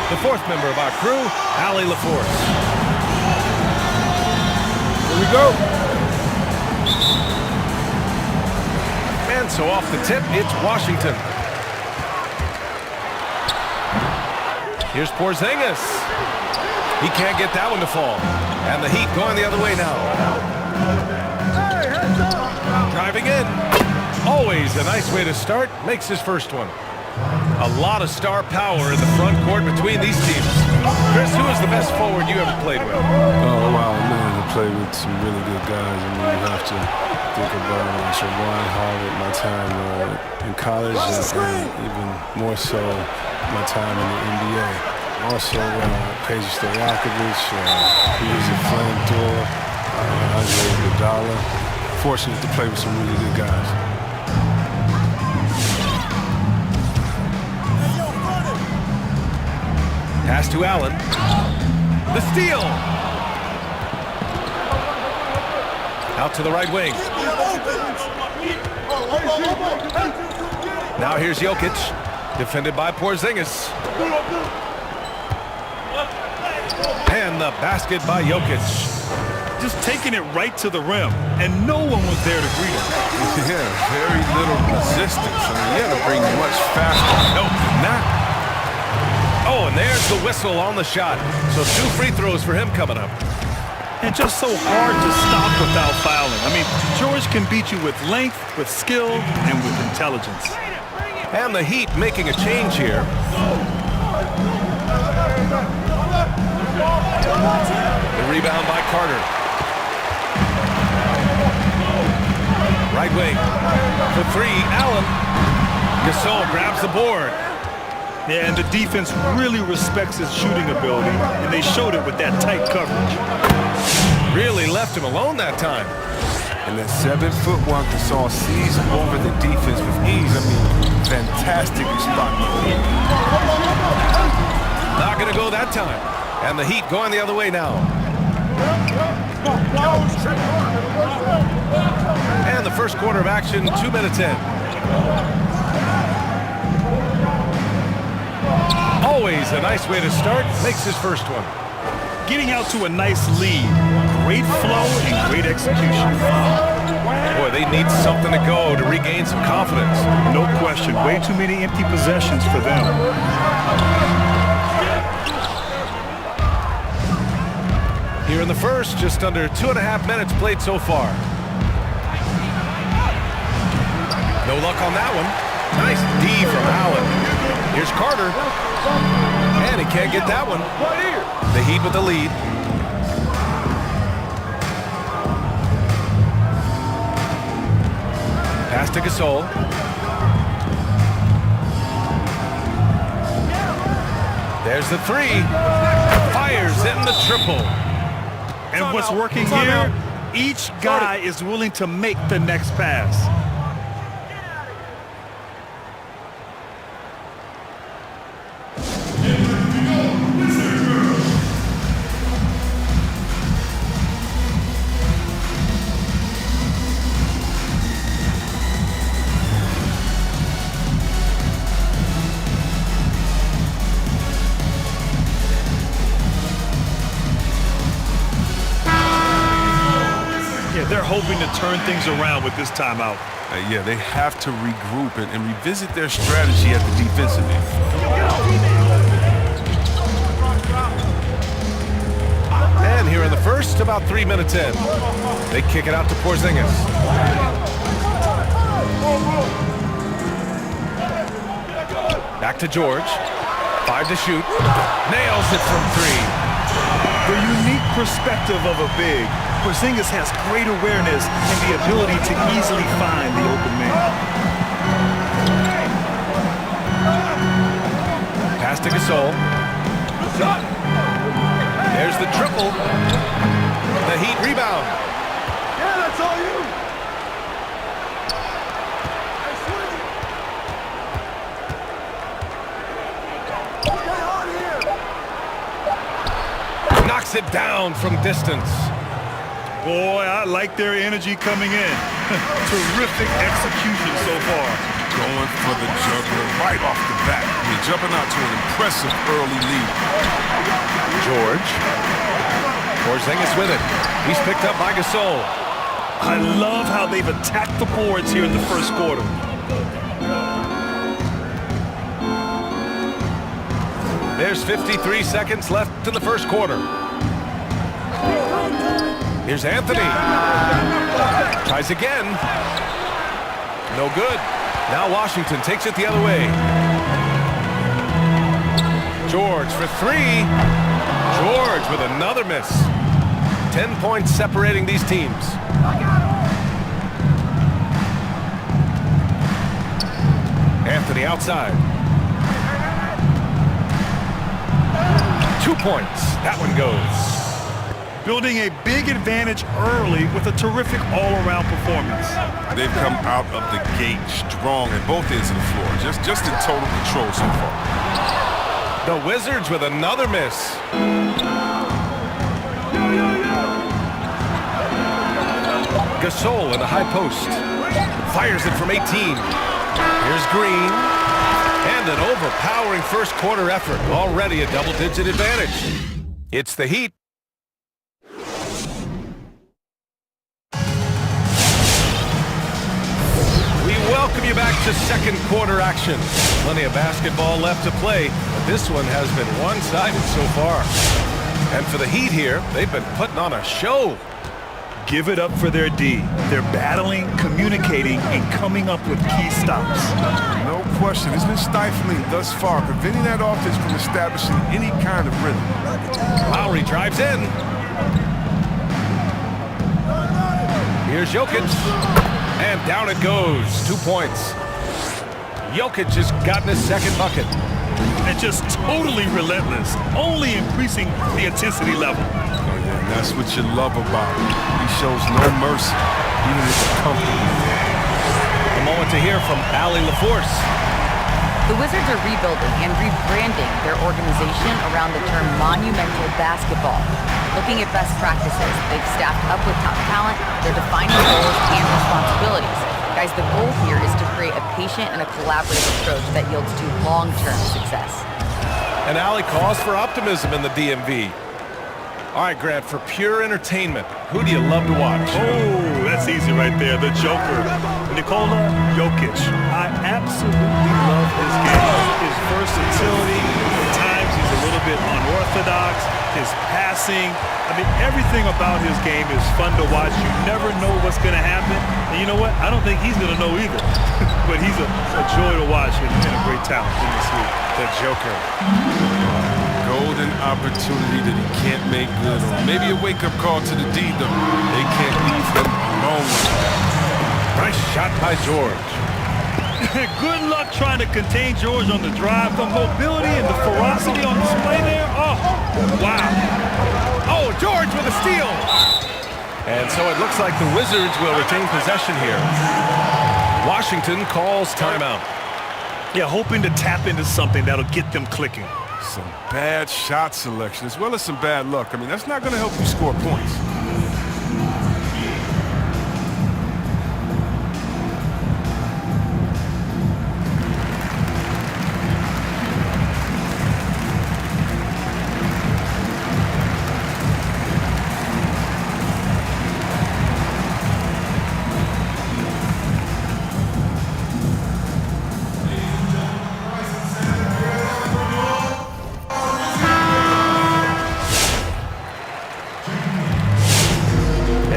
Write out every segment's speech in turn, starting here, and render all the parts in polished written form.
the fourth member of our crew, Allie LaForce. Here we go. And so off the tip, it's Washington. Here's Porzingis. He can't get that one to fall. And the Heat going the other way now. Driving in. Always a nice way to start. Makes his first one. A lot of star power in the front court between these teams. Chris, who is the best forward you ever played with? Oh, wow, man, I played with some really good guys. I mean, you have to think about Shawan Howard, my time in college, and even more so my time in the NBA. Also, Peja Stojakovic, he was a flamethrower, Andre Iguodala. Fortunate to play with some really good guys. Pass to Allen. The steal. Out to the right wing. Now here's Jokic. Defended by Porzingis. And the basket by Jokic. Just taking it right to the rim, and no one was there to greet him. Yeah, very little resistance. I mean, you had to bring much faster. No, not. Oh, and there's the whistle on the shot. So 2 free throws for him coming up. And just so hard to stop without fouling. I mean, George can beat you with length, with skill, and with intelligence. And the Heat making a change here. The rebound by Carter. Right wing. For 3, Allen. Gasol grabs the board. Yeah, and the defense really respects his shooting ability, and they showed it with that tight coverage. Really left him alone that time. And that 7'1" Gasol sees over the defense with ease. I mean, fantastic spot. Not going to go that time. And the Heat going the other way now. And the first quarter of action, 2 minutes in. Always a nice way to start. Makes his first one. Getting out to a nice lead. Great flow and great execution. Boy, they need something to go to regain some confidence. No question. Way too many empty possessions for them. Here in the first, just under 2.5 minutes played so far. No luck on that one. Nice D from Allen. Here's Carter. And he can't get that one. The Heat with the lead. Pass to Gasol. There's the 3. Fires in the triple. And what's working here, each guy is willing to make the next pass. They're hoping to turn things around with this timeout. Yeah, they have to regroup and revisit their strategy at the defensive end. And here in the first, about 3 minutes in. They kick it out to Porzingis. Back to George. 5 to shoot. Nails it from 3. The unique perspective of a big. Porzingis has great awareness and the ability to easily find the open man. Pass to Gasol. There's the triple. The Heat rebound. Yeah, that's all you. Knocks it down from distance. Boy, I like their energy coming in. Terrific execution so far. Going for the juggler right off the bat. I mean, jumping out to an impressive early lead. George. Porzingis with it. He's picked up by Gasol. I love how they've attacked the boards here in the first quarter. There's 53 seconds left in the first quarter. Here's Anthony. Tries again. No good. Now Washington takes it the other way. George for three. George with another miss. 10 points separating these teams. Anthony outside. 2 points. That one goes. Building a big advantage early with a terrific all-around performance. They've come out of the gate strong at both ends of the floor. Just in total control so far. The Wizards with another miss. Gasol in the high post. Fires it from 18. Here's Green. And an overpowering first quarter effort. Already a double-digit advantage. It's the Heat. We welcome you back to second quarter action. Plenty of basketball left to play, but this one has been one-sided so far. And for the Heat here, they've been putting on a show. Give it up for their D. They're battling, communicating, and coming up with key stops. No question. It's been stifling thus far, preventing that offense from establishing any kind of rhythm. Lowry drives in. Here's Jokic. And down it goes. 2 points. Jokic has gotten his second bucket. And just totally relentless, only increasing the intensity level. And that's what you love about him. He shows no mercy, even if it's comfortable. A moment to hear from Allie LaForce. The Wizards are rebuilding and rebranding their organization around the term monumental basketball. Looking at best practices, they've staffed up with top talent, they're defining roles and responsibilities. Guys, the goal here is to create a patient and a collaborative approach that yields to long-term success. And Allie calls for optimism in the DMV. All right, Grant, for pure entertainment, who do you love to watch? Oh, that's easy right there. The Joker, Nikola Jokic. I absolutely love his game. His versatility. At times he's a little bit unorthodox. His passing. I mean, everything about his game is fun to watch. You never know what's going to happen. And you know what? I don't think he's going to know either. But he's a joy to watch and a great talent in this league. The Joker. Golden opportunity that he can't make good on. Maybe a wake-up call to the D, though. They can't leave him alone like that. Nice shot by George. Good luck trying to contain George on the drive. The mobility and the ferocity on display there. Oh, wow. Oh, George with a steal. And so it looks like the Wizards will retain possession here. Washington calls timeout. Yeah, hoping to tap into something that'll get them clicking. Some bad shot selection as well as some bad luck. I mean, that's not going to help you score points.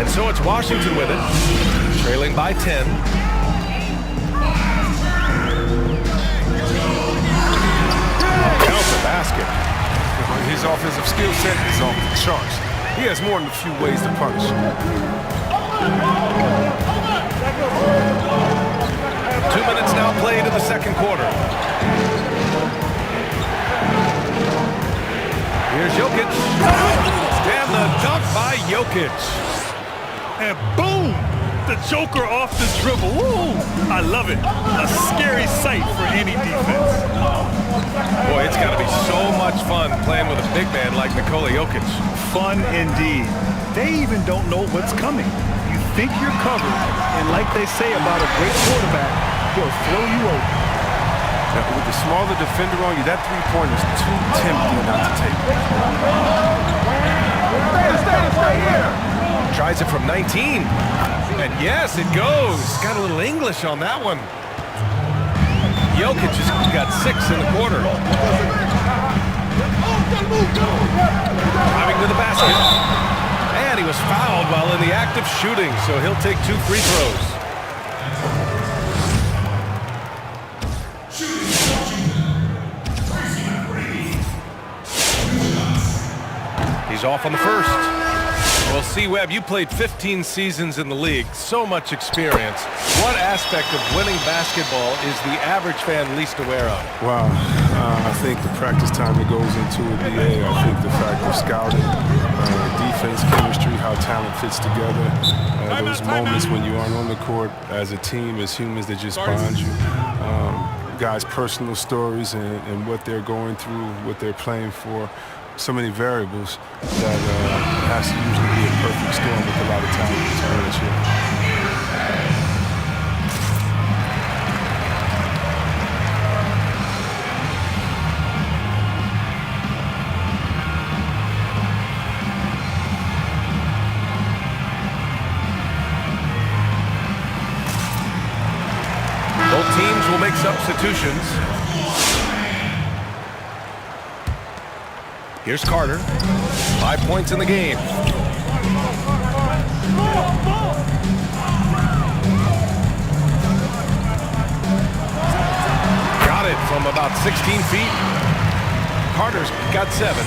So it's Washington with it, trailing by 10. Count the basket. His offensive skill set is off the charts. He has more than a few ways to punish. 2 minutes now played in the second quarter. Here's Jokic. And the dunk by Jokic. And boom! The Joker off the dribble. Woo! I love it. A scary sight for any defense. Boy, it's got to be so much fun playing with a big man like Nikola Jokic. Fun indeed. They even don't know what's coming. You think you're covered, and like they say about a great quarterback, he'll throw you over. Now, with the smaller defender on you, that three-pointer is too tempting not to take. Stay here. Tries it from 19. And yes, it goes. Got a little English on that one. Jokic has got 6 in the quarter. Driving to the basket. And he was fouled while in the act of shooting, so he'll take 2 free throws. He's off on the first. Well, C-Webb, you played 15 seasons in the league, so much experience. What aspect of winning basketball is the average fan least aware of? Wow, I think the practice time that goes into a BA, I think the fact of scouting, defense, chemistry, how talent fits together, those moments when you aren't on the court as a team, as humans that just bond you. Guys' personal stories and what they're going through, what they're playing for. So many variables that has to usually be a perfect storm with a lot of talent to win this year. Both teams will make substitutions. Here's Carter. 5 points in the game. Got it from about 16 feet. Carter's got 7.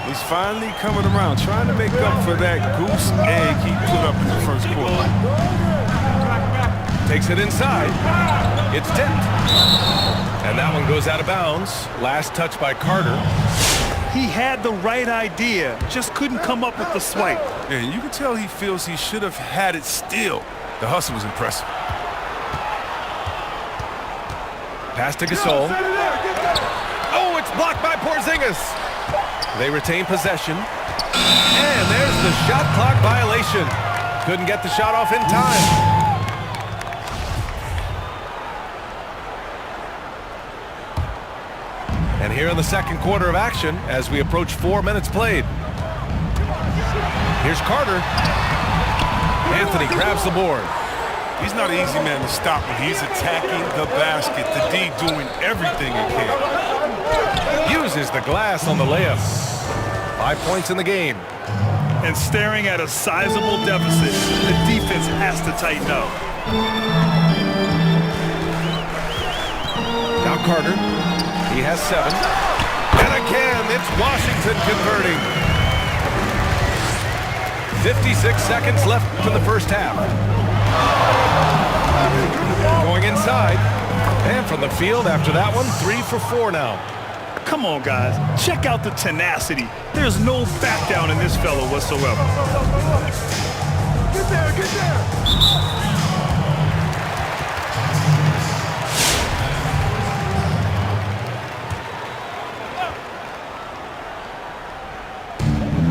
He's finally coming around, trying to make up for that goose egg he put up in the first quarter. Takes it inside. It's tipped. And that one goes out of bounds. Last touch by Carter. He had the right idea, just couldn't come up with the swipe. Yeah, you can tell he feels he should have had it still. The hustle was impressive. Pass to Gasol. Oh, it's blocked by Porzingis. They retain possession. And there's the shot clock violation. Couldn't get the shot off in time. And here in the second quarter of action, as we approach 4 minutes played. Here's Carter. Anthony grabs the board. He's not an easy man to stop when he's attacking the basket. The D doing everything he can. Uses the glass on the layup. 5 points in the game. And staring at a sizable deficit, the defense has to tighten up. Now Carter. He has 7. And again, it's Washington converting. 56 seconds left in the first half. Going inside. And from the field after that one, 3 for 4 now. Come on, guys. Check out the tenacity. There's no back down in this fellow whatsoever. Get there, get there.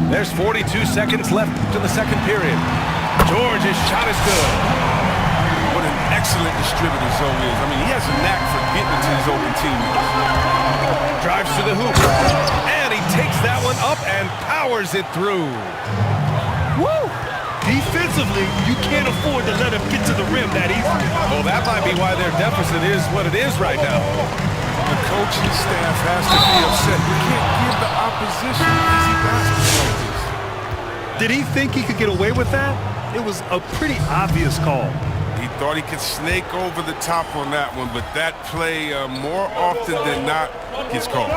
There's 42 seconds left in the second period. George's shot is good. What an excellent distributor Zoe is. I mean, he has a knack for getting to his open teammates. Drives to the hoop. And he takes that one up and powers it through. Woo! Defensively, you can't afford to let him get to the rim that easily. Well, that might be why their deficit is what it is right now. The coaching staff has to be upset. You can't give the opposition easy basketball like this. Did he think he could get away with that? It was a pretty obvious call. He thought he could snake over the top on that one, but that play more often than not gets called.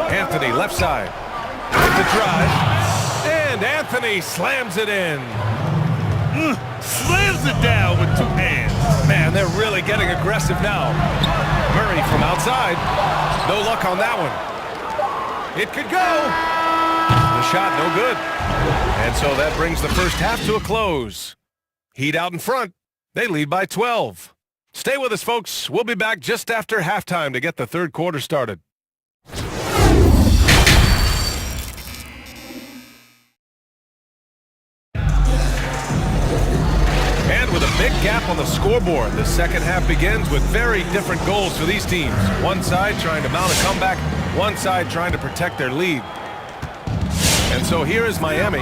Anthony, left side. With the drive. And Anthony slams it in. Slams it down with 2 hands. Man, they're really getting aggressive now. Murray from outside. No luck on that one. It could go. The shot, no good. And so that brings the first half to a close. Heat out in front. They lead by 12. Stay with us, folks. We'll be back just after halftime to get the third quarter started. gap on the scoreboard. The second half begins with very different goals for these teams. One side trying to mount a comeback, one side trying to protect their lead. And so here is Miami.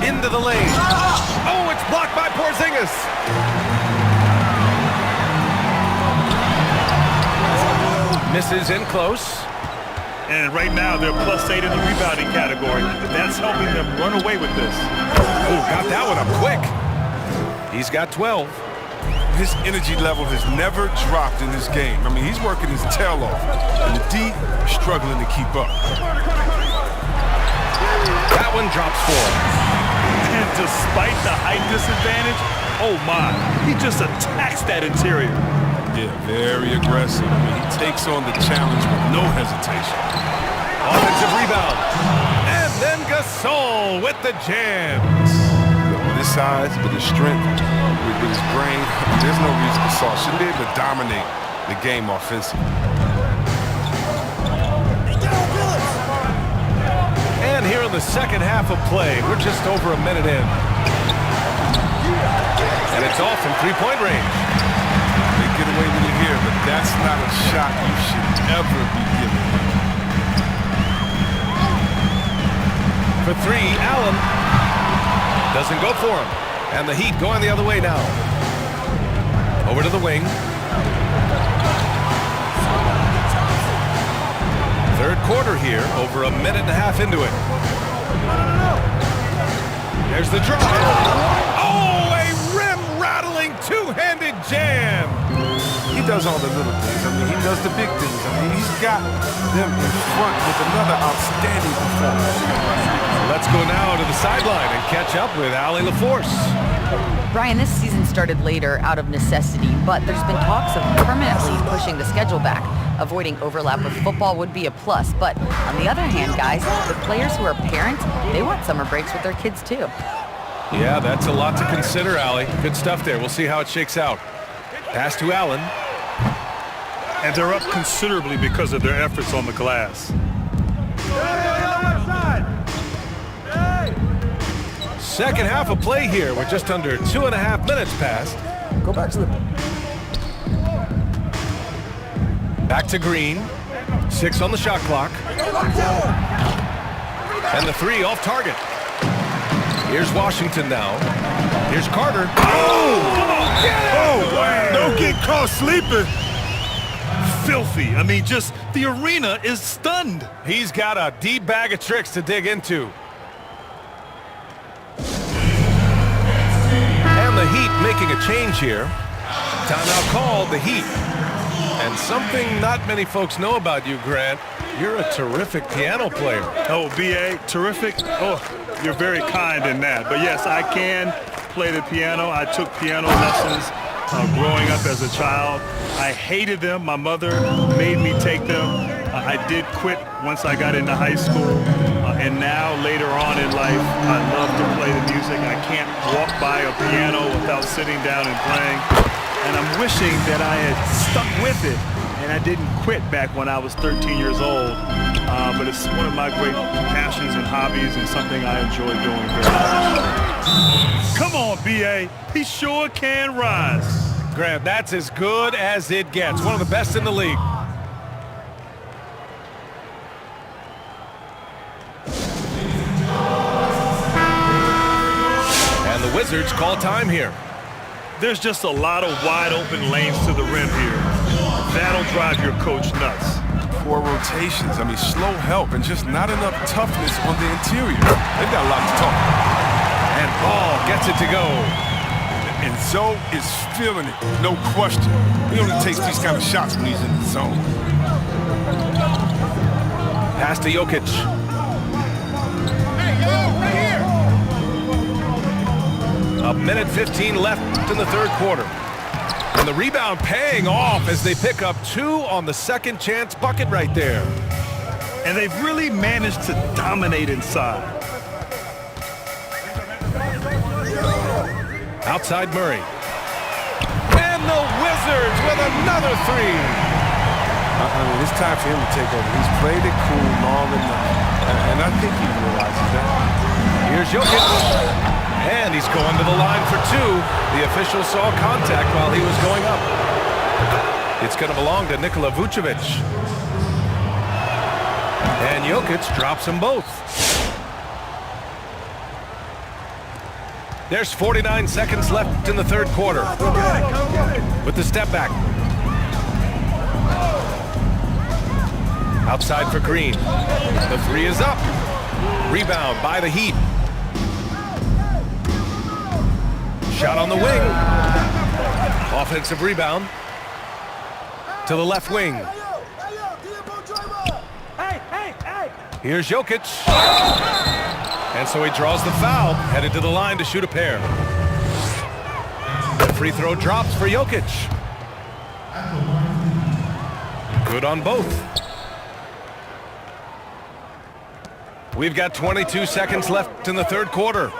Into the lane. Oh, it's blocked by Porzingis. Misses in close. And right now, they're +8 in the rebounding category. That's helping them run away with this. Oh, got that one up quick. He's got 12. His energy level has never dropped in this game. I mean, he's working his tail off. And the D struggling to keep up. That one drops 4. And despite the height disadvantage, oh my, he just attacks that interior. Yeah, very aggressive. I mean, he takes on the challenge with no hesitation. Offensive rebound. And then Gasol with the jam. With his size, with his strength, with his brain, there's no reason Gasol shouldn't be able to dominate the game offensively. And here in the second half of play, we're just over a minute in. And it's off from three-point range. They get away with it here, but that's not a shot you should ever be giving. For 3, Allen doesn't go for him. And the Heat going the other way now. Over to the wing. Third quarter here, over a minute and a half into it. There's the drive. Oh, a rim-rattling two-handed jam. He does all the little things. I mean, he does the big things. I mean, he's got them in front with another outstanding performance. Let's go now to the sideline and catch up with Allie LaForce. Brian, this season started later out of necessity, but there's been talks of permanently pushing the schedule back. Avoiding overlap with football would be a plus, but on the other hand, guys, the players who are parents, they want summer breaks with their kids too. Yeah, that's a lot to consider, Allie. Good stuff there. We'll see how it shakes out. Pass to Allen. And they're up considerably because of their efforts on the glass. Second half of play here. We're just under 2.5 minutes past. Go back to the... Back to Green. 6 on the shot clock. And the 3 off target. Here's Washington now. Here's Carter. Oh! Don't get caught sleeping. Filthy. I mean, just the arena is stunned. He's got a deep bag of tricks to dig into. And the Heat making a change here. Timeout called, the Heat. And something not many folks know about you, Grant, you're a terrific piano player. Oh, B.A., terrific. Oh, you're very kind in that. But yes, I can play the piano. I took piano lessons growing up as a child. I hated them. My mother made me take them. I did quit once I got into high school. And now, later on in life, I love to play the music. I can't walk by a piano without sitting down and playing. And I'm wishing that I had stuck with it and I didn't quit back when I was 13 years old. But it's one of my great passions and hobbies and something I enjoy doing very much. Come on, B.A. He sure can rise. Grant, that's as good as it gets. One of the best in the league. And the Wizards call time here. There's just a lot of wide open lanes to the rim here. That'll drive your coach nuts. Poor rotations. I mean, slow help and just not enough toughness on the interior. They've got a lot to talk about. And Ball gets it to go. And Zoe is feeling it, no question. He only takes these kind of shots when he's in the zone. Pass to Jokic. A minute 15 left in the third quarter. And the rebound paying off as they pick up 2 on the second chance bucket right there. And they've really managed to dominate inside. Outside Murray. And the Wizards with another 3. I mean, it's time for him to take over. He's played it cool long enough. And I think he realizes that. Here's Jokic. And he's going to the line for two. The official saw contact while he was going up. It's going to belong to Nikola Vucevic. And Jokic drops them both. There's 49 seconds left in the third quarter. With the step back. Outside for Green. The three is up. Rebound by the Heat. Shot on the wing. Offensive rebound. To the left wing. Here's Jokic. And so he draws the foul, headed to the line to shoot a pair. The free throw drops for Jokic. Good on both. We've got 22 seconds left in the third quarter.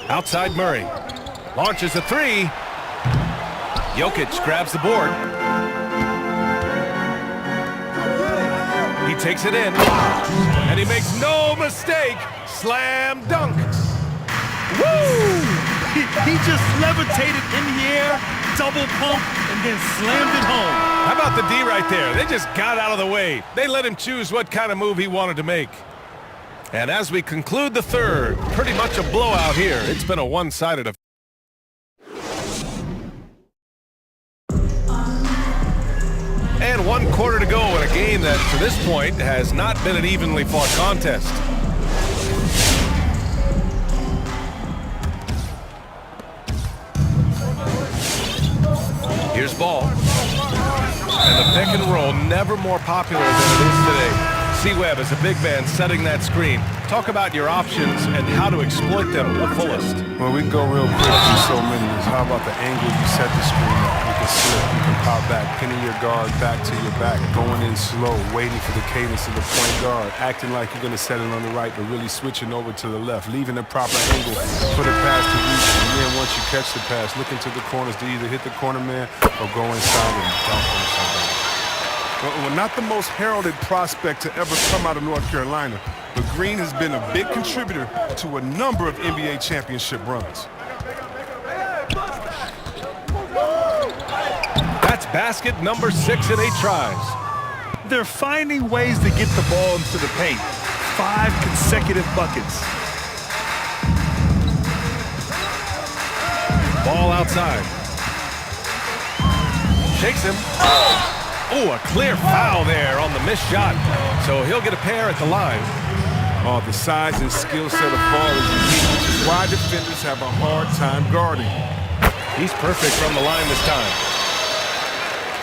Outside Murray. Launches a three. Jokic grabs the board. He takes it in. And he makes no mistake. Slam dunk. Woo! He just levitated in the air, double pump, and then slammed it home. How about the D right there? They just got out of the way. They let him choose what kind of move he wanted to make. And as we conclude the third, pretty much a blowout here. It's been a one-sided affair. And 1 quarter to go in a game that, to this point, has not been an evenly fought contest. Here's ball. And the pick and roll, never more popular than it is today. C-Webb is a big man setting that screen. Talk about your options and how to exploit them to the fullest. Well, we can go real quick through so many. How about the angle you set the screen at? You can slip, you can pop back, pinning your guard back to your back, going in slow, waiting for the cadence of the point guard, acting like you're going to set it on the right, but really switching over to the left, leaving the proper angle for the pass to reach. And then once you catch the pass, looking to the corners to either hit the corner man or go inside and dunk on somebody. Well, not the most heralded prospect to ever come out of North Carolina, but Green has been a big contributor to a number of NBA championship runs. That's basket number 6 in 8 tries. They're finding ways to get the ball into the paint. 5 consecutive buckets. Ball outside. Shakes him. Oh, a clear foul there on the missed shot. So he'll get a pair at the line. Oh, the size and skill set of ball is unique, which is why defenders have a hard time guarding. He's perfect from the line this time.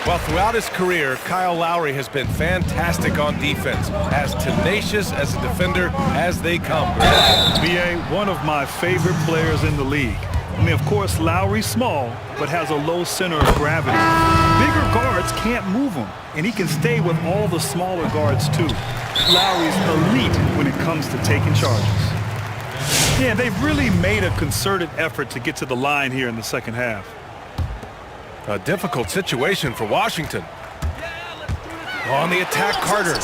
Well, throughout his career, Kyle Lowry has been fantastic on defense, as tenacious as a defender as they come. B.A., one of my favorite players in the league. I mean, of course, Lowry's small, but has a low center of gravity. Bigger guards can't move him, and he can stay with all the smaller guards, too. Lowry's elite when it comes to taking charges. Yeah, they've really made a concerted effort to get to the line here in the second half. A difficult situation for Washington. On the attack, Carter.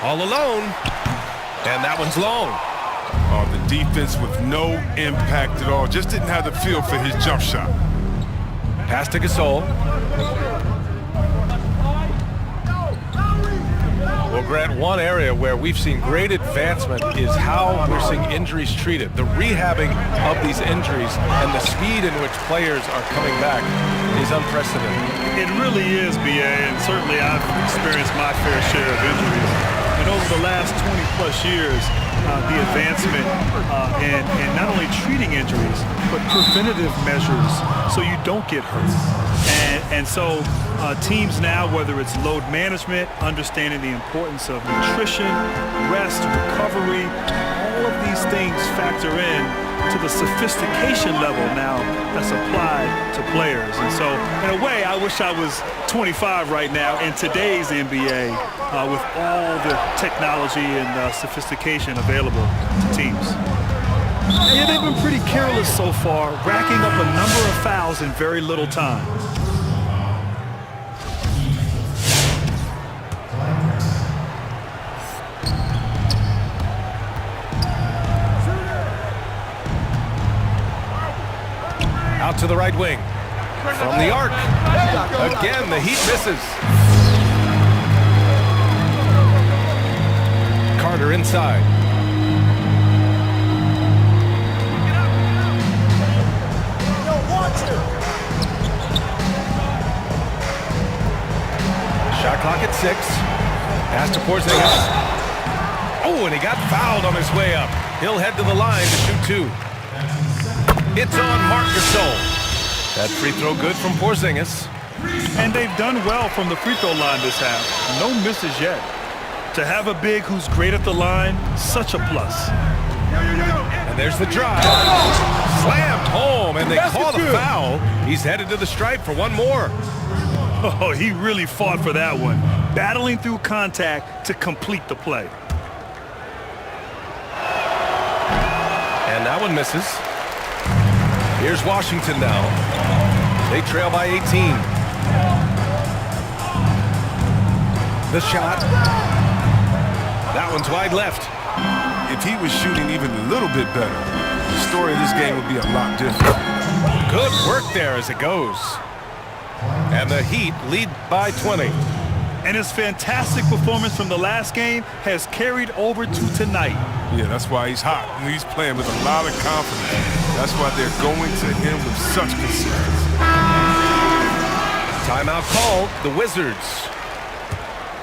All alone. And that one's long. Oh, the defense with no impact at all. Just didn't have the feel for his jump shot. Pass to Gasol. Well, Grant, one area where we've seen great advancement is how we're seeing injuries treated. The rehabbing of these injuries and the speed in which players are coming back is unprecedented. It really is, B.A., and certainly I've experienced my fair share of injuries. And over the last 20-plus years, the advancement in not only treating injuries, but preventative measures so you don't get hurt. And so teams now, whether it's load management, understanding the importance of nutrition, rest, recovery, all of these things factor in to the sophistication level now that's applied to players. And so, in a way, I wish I was 25 right now in today's NBA with all the technology and sophistication available to teams. Yeah, they've been pretty careless so far, racking up a number of fouls in very little time. Out to the right wing. From the arc. Again, the Heat misses. Carter inside. Shot clock at 6. Pass to Porzingis. Oh, and he got fouled on his way up. He'll head to the line to shoot 2. It's on Marc Gasol. That free throw good from Porzingis. And they've done well from the free throw line this half. No misses yet. To have a big who's great at the line, such a plus. And there's the drive. Slammed home, and they call the foul. He's headed to the stripe for one more. Oh, he really fought for that one. Battling through contact to complete the play. And that one misses. Here's Washington now. They trail by 18. The shot. That one's wide left. If he was shooting even a little bit better, the story of this game would be a lot different. Good work there as it goes. And the Heat lead by 20. And his fantastic performance from the last game has carried over to tonight. Yeah, that's why he's hot. He's playing with a lot of confidence. That's why they're going to him with such consistency. Timeout called, the Wizards.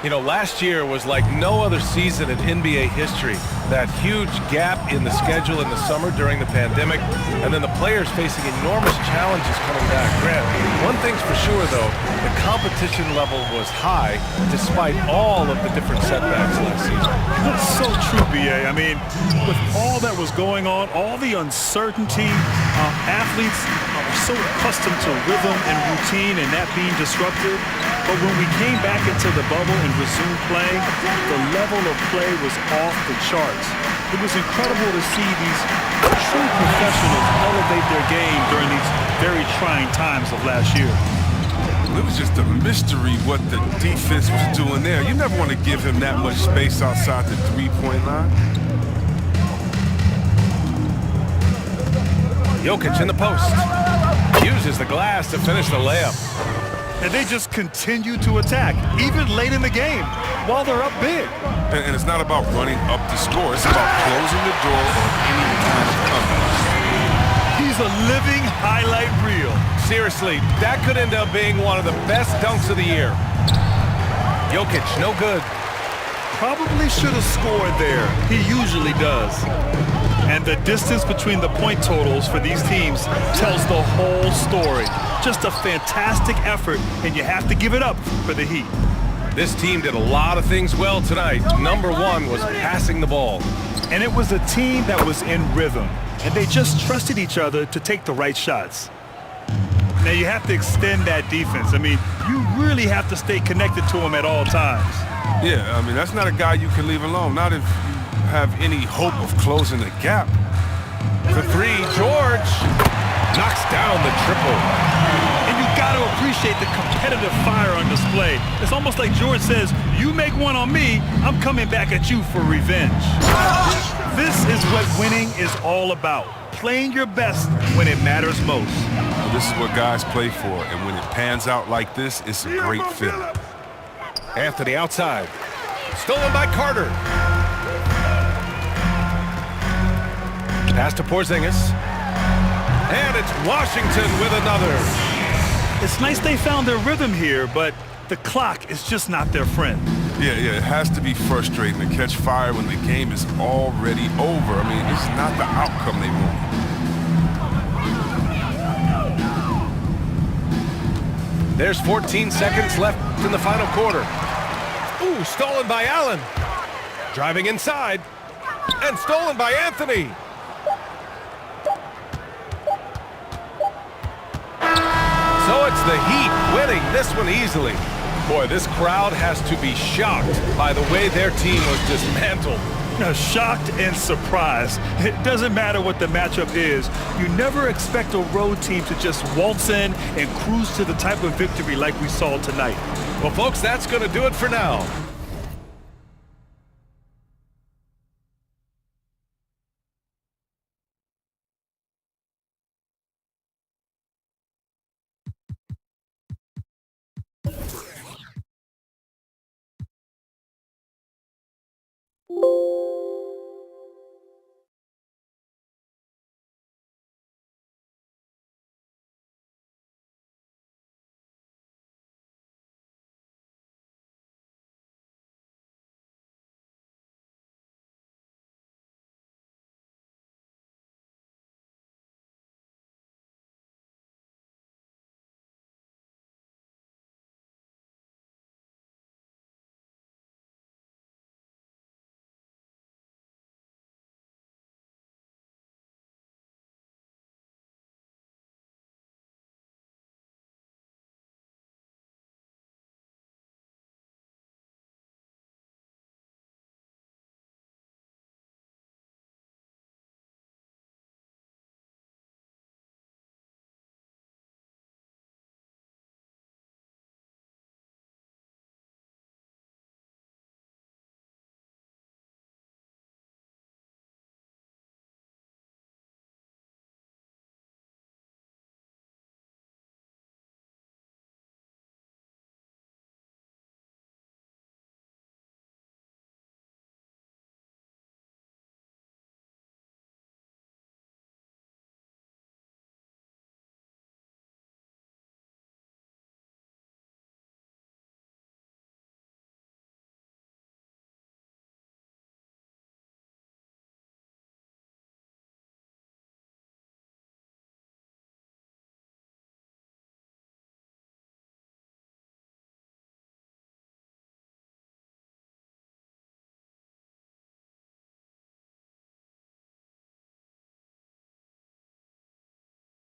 You know, last year was like no other season in NBA history. That huge gap in the schedule in the summer during the pandemic, and then the players facing enormous challenges coming back. Grant, one thing's for sure, though, the competition level was high despite all of the different setbacks last season. That's so true, B.A. I mean, with all that was going on, all the uncertainty, athletes are so accustomed to rhythm and routine and that being disrupted. But when we came back into the bubble and resumed play, the level of play was off the charts. It was incredible to see these true professionals elevate their game during these very trying times of last year. It was just a mystery what the defense was doing there. You never want to give him that much space outside the three-point line. Jokic in the post. Uses the glass to finish the layup. And they just continue to attack, even late in the game, while they're up big. And it's not about running up the score. It's about closing the door on any kind of comeback. He's a living highlight reel. Seriously, that could end up being one of the best dunks of the year. Jokic, no good. Probably should have scored there. He usually does. And the distance between the point totals for these teams tells the whole story. Just a fantastic effort, and you have to give it up for the Heat. This team did a lot of things well tonight. Number one was passing the ball. And it was a team that was in rhythm, and they just trusted each other to take the right shots. Now you have to extend that defense. I mean, you really have to stay connected to him at all times. Yeah, I mean, that's not a guy you can leave alone. Not if you have any hope of closing the gap. For 3, George knocks down the triple. And you got to appreciate the competitive fire on display. It's almost like George says, you make one on me, I'm coming back at you for revenge. This is what winning is all about. Playing your best when it matters most. This is what guys play for, and when it pans out like this, it's a great feeling. Anthony outside. Stolen by Carter. Pass to Porzingis. And it's Washington with another. It's nice they found their rhythm here, but the clock is just not their friend. Yeah, it has to be frustrating to catch fire when the game is already over. I mean, it's not the outcome they want. There's 14 seconds left in the final quarter. Ooh, stolen by Allen. Driving inside. And stolen by Anthony. So it's the Heat winning this one easily. Boy, this crowd has to be shocked by the way their team was dismantled. Shocked and surprised. It doesn't matter what the matchup is. You never expect a road team to just waltz in and cruise to the type of victory like we saw tonight. Well, folks, that's going to do it for now. you.